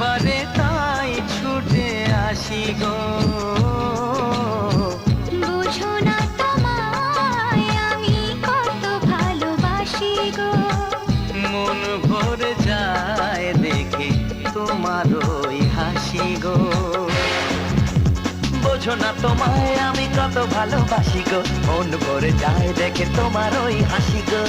বারে তাই ছুটে আসি গো। বুঝো না তোমায় আমি কত ভালোবাসি গো। মন ভরে যায় দেখে তোমার ওই হাসি গো। বোঝো না তোমায় আমি কত ভালোবাসি গো, মন ভরে যায় দেখে তোমার ওই হাসি গো।